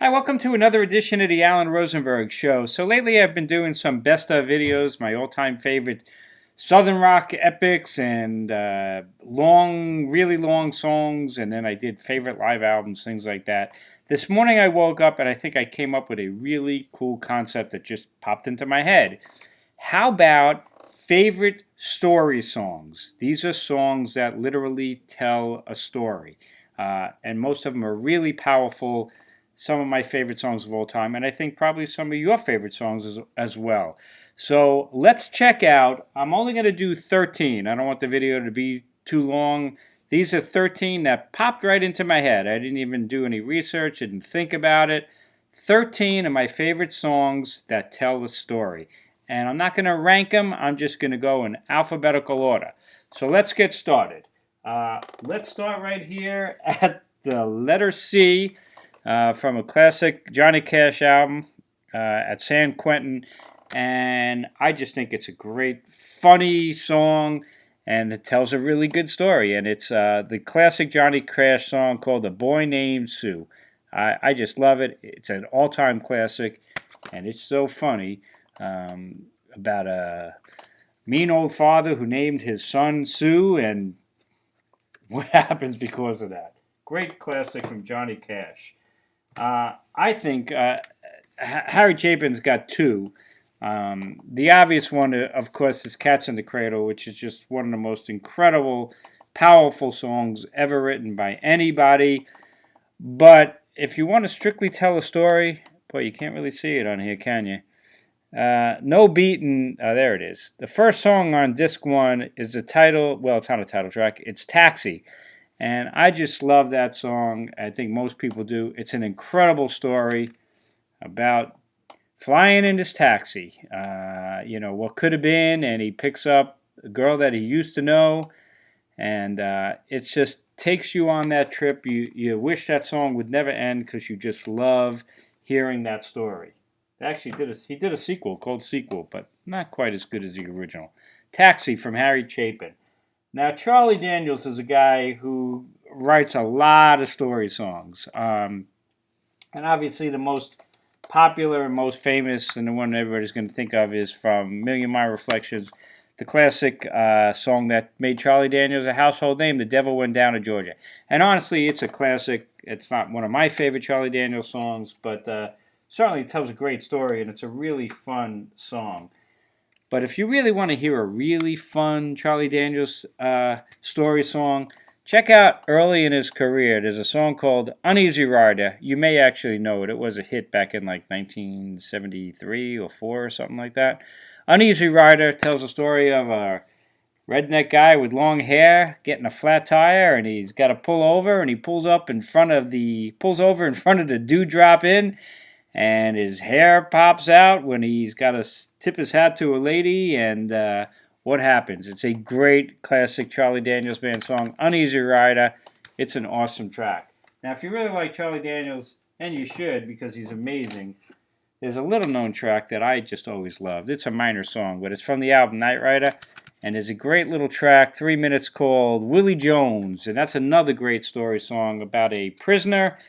Hi, welcome to another edition of the Alan Rosenberg Show. So lately I've been doing some best of videos, my all-time favorite Southern rock epics and really long songs, and then I did favorite live albums, things like that. This morning I woke up and I think I came up with a really cool concept that just popped into my head. How about favorite story songs? These are songs that literally tell a story, and most of them are really powerful. Some of my favorite songs of all time, and I think probably some of your favorite songs as well. So let's check out. I'm only going to do 13. I don't want the video to be too long. These are 13 that popped right into my head. I didn't even do any research, I didn't think about it. 13 of my favorite songs that tell a story. And I'm not going to rank them. I'm just going to go in alphabetical order. So let's get started. Let's start right here at the letter C. From a classic Johnny Cash album at San Quentin, and I just think it's a great, funny song, and it tells a really good story, and it's the classic Johnny Cash song called "A Boy Named Sue." I just love it. It's an all-time classic, and it's so funny about a mean old father who named his son Sue, and what happens because of that. Great classic from Johnny Cash. I think Harry Chapin's got two. The obvious one, of course, is Cats in the Cradle, which is just one of the most incredible, powerful songs ever written by anybody. But if you want to strictly tell a story, boy, you can't really see it on here, can you? No Beatin', there it is. The first song on disc 1 is the title, well, it's not a title track, it's Taxi. And I just love that song. I think most people do. It's an incredible story about flying in his taxi. What could have been, and he picks up a girl that he used to know, and it just takes you on that trip. You wish that song would never end because you just love hearing that story. Actually, he did a sequel called Sequel, but not quite as good as the original. Taxi from Harry Chapin. Now, Charlie Daniels is a guy who writes a lot of story songs. And obviously the most popular and most famous, and the one everybody's going to think of, is from Million Mile Reflections, the classic song that made Charlie Daniels a household name, The Devil Went Down to Georgia. And honestly, it's a classic. It's not one of my favorite Charlie Daniels songs, but certainly tells a great story, and it's a really fun song. But if you really want to hear a really fun Charlie Daniels story song, check out early in his career. There's a song called Uneasy Rider. You may actually know it. It was a hit back in like 1973 or 4 or something like that. Uneasy Rider tells a story of a redneck guy with long hair getting a flat tire, and he's got to pull over, and he pulls over in front of the Dewdrop Inn. And his hair pops out when he's got to tip his hat to a lady, and what happens? It's a great classic Charlie Daniels Band song, Uneasy Rider. It's an awesome track. Now, if you really like Charlie Daniels, and you should because he's amazing, there's a little-known track that I just always loved. It's a minor song, but it's from the album Night Rider, and there's a great little track, 3 minutes, called Willie Jones, and that's another great story song about a prisoner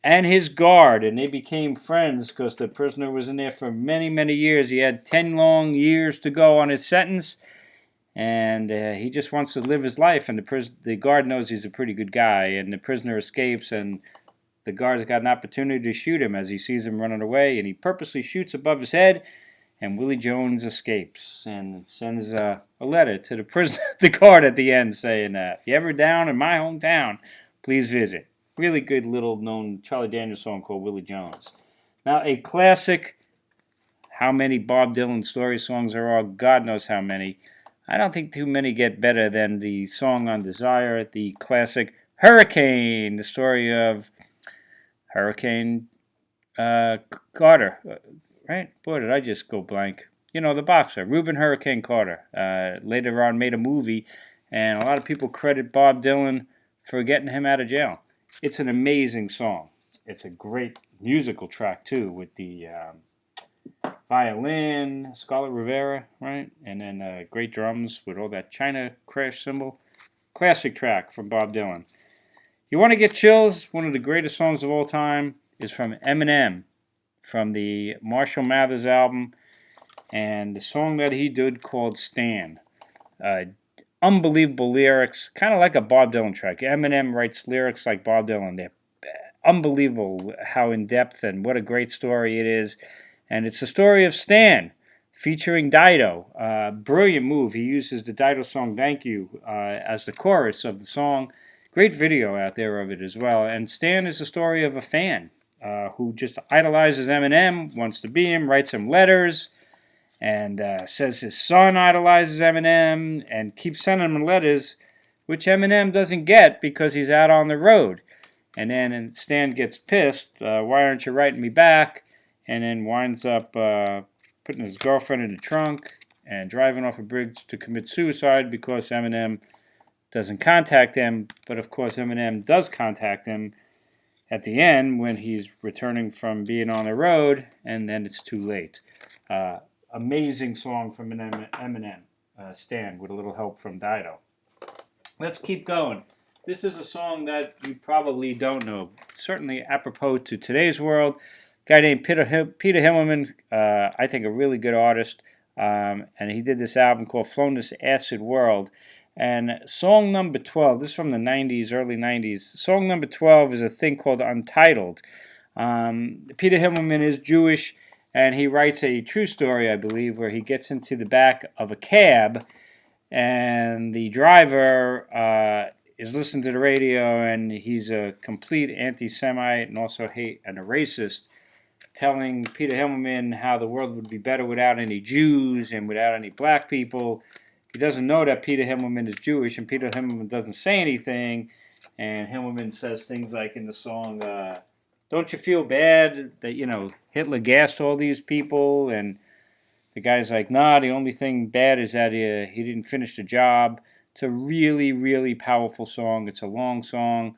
and his guard, and they became friends because the prisoner was in there for many, many years. He had 10 long years to go on his sentence, and he just wants to live his life, and the guard knows he's a pretty good guy, and the prisoner escapes, and the guard's got an opportunity to shoot him as he sees him running away, and he purposely shoots above his head, and Willie Jones escapes and sends a letter to the guard at the end saying, if you're ever down in my hometown, please visit. Really good little known Charlie Daniels song called Willie Jones. Now, a classic, how many Bob Dylan story songs there are, God knows how many. I don't think too many get better than the song on Desire, the classic Hurricane, the story of Hurricane Carter, right? Boy, did I just go blank. You know, the boxer, Reuben Hurricane Carter, later on made a movie, and a lot of people credit Bob Dylan for getting him out of jail. It's an amazing song. It's a great musical track, too, with the violin, Scarlett Rivera, right? And then great drums with all that China crash cymbal. Classic track from Bob Dylan. You want to get chills? One of the greatest songs of all time is from Eminem, from the Marshall Mathers album, and the song that he did called Stan. Unbelievable lyrics, kind of like a Bob Dylan track. Eminem writes lyrics like Bob Dylan. They're unbelievable how in-depth and what a great story it is. And it's the story of Stan, featuring Dido. Brilliant move. He uses the Dido song Thank You as the chorus of the song. Great video out there of it as well. And Stan is the story of a fan who just idolizes Eminem, wants to be him, writes him letters, and says his son idolizes Eminem and keeps sending him letters, which Eminem doesn't get because he's out on the road. And then Stan gets pissed, why aren't you writing me back? And then winds up putting his girlfriend in the trunk and driving off a bridge to commit suicide because Eminem doesn't contact him. But of course Eminem does contact him at the end when he's returning from being on the road, and then it's too late. Amazing song from Eminem, Stan, with a little help from Dido. Let's keep going. This is a song that you probably don't know, certainly apropos to today's world. A guy named Peter Himmelman, I think a really good artist, and he did this album called Flown This Acid World. And song number 12, this is from the 90s, early 90s. Song number 12 is a thing called Untitled. Peter Himmelman is Jewish, and he writes a true story, I believe, where he gets into the back of a cab, and the driver is listening to the radio, and he's a complete anti-Semite and also a racist, telling Peter Himmelman how the world would be better without any Jews and without any black people. He doesn't know that Peter Himmelman is Jewish, and Peter Himmelman doesn't say anything, and Himmelman says things like in the song, don't you feel bad that, Hitler gassed all these people? And the guy's like, nah, the only thing bad is that he didn't finish the job. It's a really, really powerful song. It's a long song.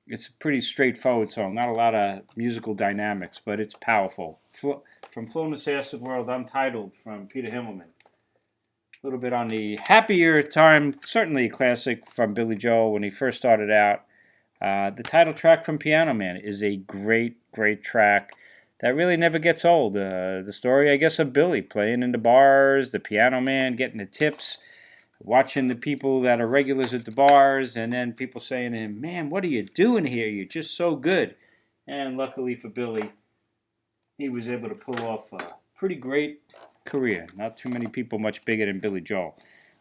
It's a pretty straightforward song. Not a lot of musical dynamics, but it's powerful. From Flown This Acid World, Untitled, from Peter Himmelman. A little bit on the happier time, certainly a classic from Billy Joel when he first started out. The title track from Piano Man is a great, great track that really never gets old. The story, I guess, of Billy playing in the bars, the piano man getting the tips, watching the people that are regulars at the bars, and then people saying to him, man, what are you doing here? You're just so good. And luckily for Billy, he was able to pull off a pretty great career. Not too many people much bigger than Billy Joel.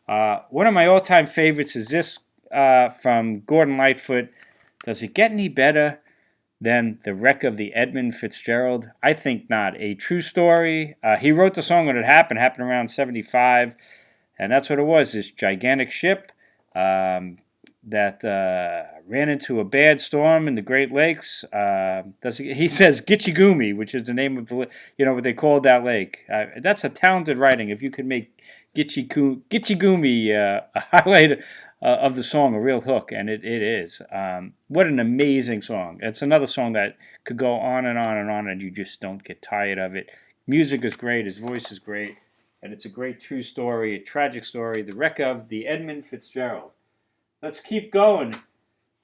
One of my all-time favorites is this from Gordon Lightfoot. Does it get any better than The Wreck of the Edmund Fitzgerald? I think not. A true story. He wrote the song when it happened around 75, and that's what it was, this gigantic ship that ran into a bad storm in the Great Lakes. He says Gitchigumi, which is the name of the, what they called that lake. That's a talented writing. If you could make Gitchigumi a highlight of the song, a real hook, and it is. What an amazing song. It's another song that could go on and on and on, and you just don't get tired of it. Music is great, his voice is great, and it's a great true story, a tragic story, The Wreck of the Edmund Fitzgerald. Let's keep going.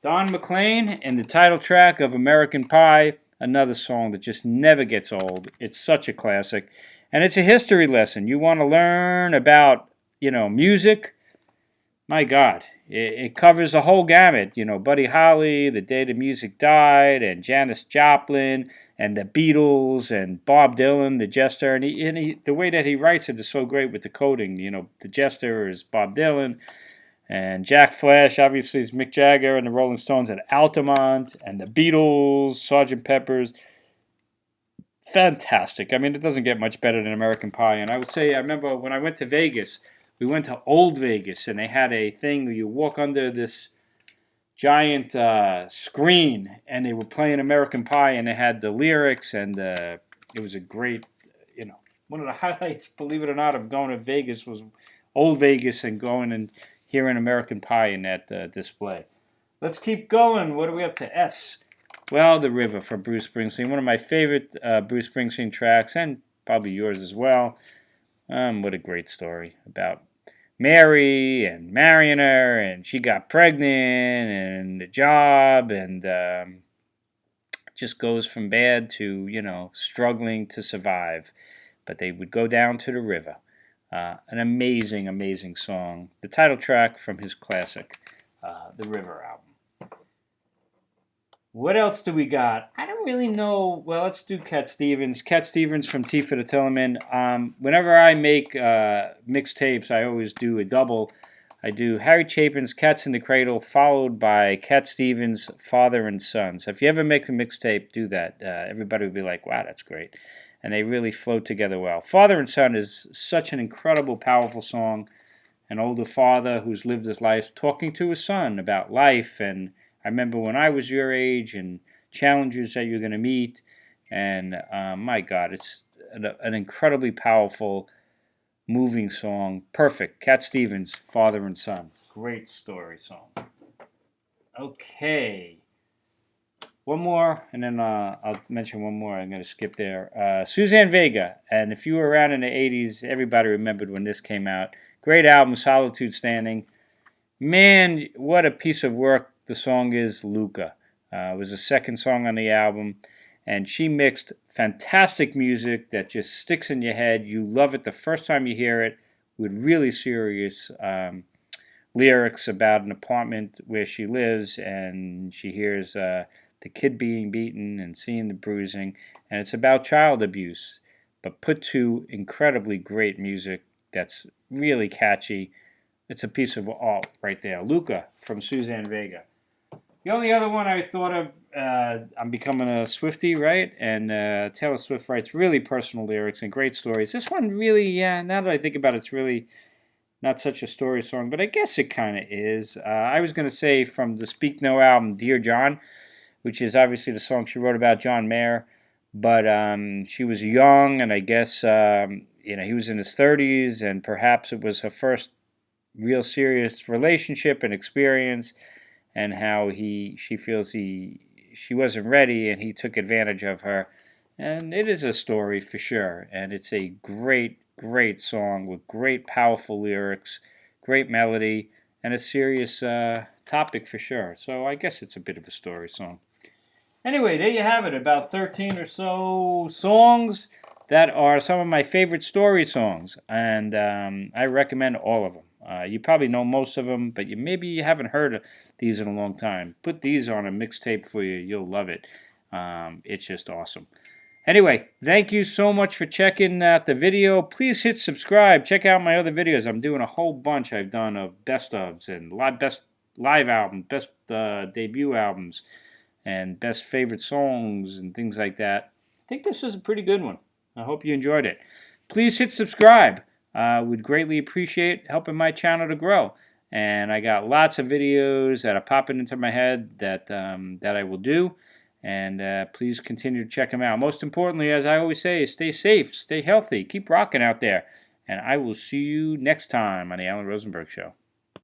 Don McLean and the title track of American Pie, another song that just never gets old. It's such a classic, and it's a history lesson. You want to learn about, music? My God, it covers the whole gamut. Buddy Holly, The Day the Music Died, and Janis Joplin, and the Beatles, and Bob Dylan, the Jester. And the way that he writes it is so great with the coding. The Jester is Bob Dylan, and Jack Flash, obviously, is Mick Jagger, and the Rolling Stones, and Altamont, and the Beatles, Sgt. Pepper's. Fantastic. I mean, it doesn't get much better than American Pie. And I would say, I remember when I went to Vegas, we went to Old Vegas, and they had a thing where you walk under this giant screen, and they were playing American Pie, and they had the lyrics, and it was a great, one of the highlights, believe it or not, of going to Vegas was Old Vegas and going and hearing American Pie in that display. Let's keep going. What are we up to? S. Well, The River from Bruce Springsteen, one of my favorite Bruce Springsteen tracks, and probably yours as well. What a great story about Mary and marrying her, and she got pregnant, and the job, and just goes from bad to, struggling to survive. But they would go down to the river. An amazing, amazing song. The title track from his classic, The River album. What else do we got? I don't really know. Well, let's do Cat Stevens. Cat Stevens from Tea for the Tillerman. Whenever I make mixtapes, I always do a double. I do Harry Chapin's Cats in the Cradle, followed by Cat Stevens' Father and Son. So if you ever make a mixtape, do that. Everybody will be like, wow, that's great. And they really flow together well. Father and Son is such an incredible, powerful song. An older father who's lived his life talking to his son about life. And I remember when I was your age and challenges that you're going to meet. And my God, it's an incredibly powerful, moving song. Perfect. Cat Stevens, Father and Son. Great story song. Okay. One more, and then I'll mention one more. I'm going to skip there. Suzanne Vega. And if you were around in the 80s, everybody remembered when this came out. Great album, Solitude Standing. Man, what a piece of work the song is, Luca. It was the second song on the album. And she mixed fantastic music that just sticks in your head. You love it the first time you hear it, with really serious lyrics about an apartment where she lives, and she hears the kid being beaten and seeing the bruising. And it's about child abuse, but put to incredibly great music that's really catchy. It's a piece of art right there. Luca from Suzanne Vega. The only other one I thought of, I'm becoming a Swiftie, right? And Taylor Swift writes really personal lyrics and great stories. This one really, now that I think about it, it's really not such a story song, but I guess it kind of is. I was going to say from the Speak No album, Dear John, which is obviously the song she wrote about John Mayer, but she was young, and I guess he was in his 30s, and perhaps it was her first real serious relationship and experience, and how she feels she wasn't ready, and he took advantage of her. And it is a story for sure, and it's a great, great song with great, powerful lyrics, great melody, and a serious topic for sure. So I guess it's a bit of a story song. Anyway, there you have it, about 13 or so songs that are some of my favorite story songs, and I recommend all of them. You probably know most of them, but maybe you haven't heard these in a long time. Put these on a mixtape for you. You'll love it. It's just awesome. Anyway, thank you so much for checking out the video. Please hit subscribe. Check out my other videos. I'm doing a whole bunch I've done of best ofs and best live albums, best debut albums, and best favorite songs and things like that. I think this is a pretty good one. I hope you enjoyed it. Please hit subscribe. Would greatly appreciate helping my channel to grow. And I got lots of videos that are popping into my head that I will do. And please continue to check them out. Most importantly, as I always say, stay safe, stay healthy, keep rocking out there. And I will see you next time on the Alan Rosenberg Show.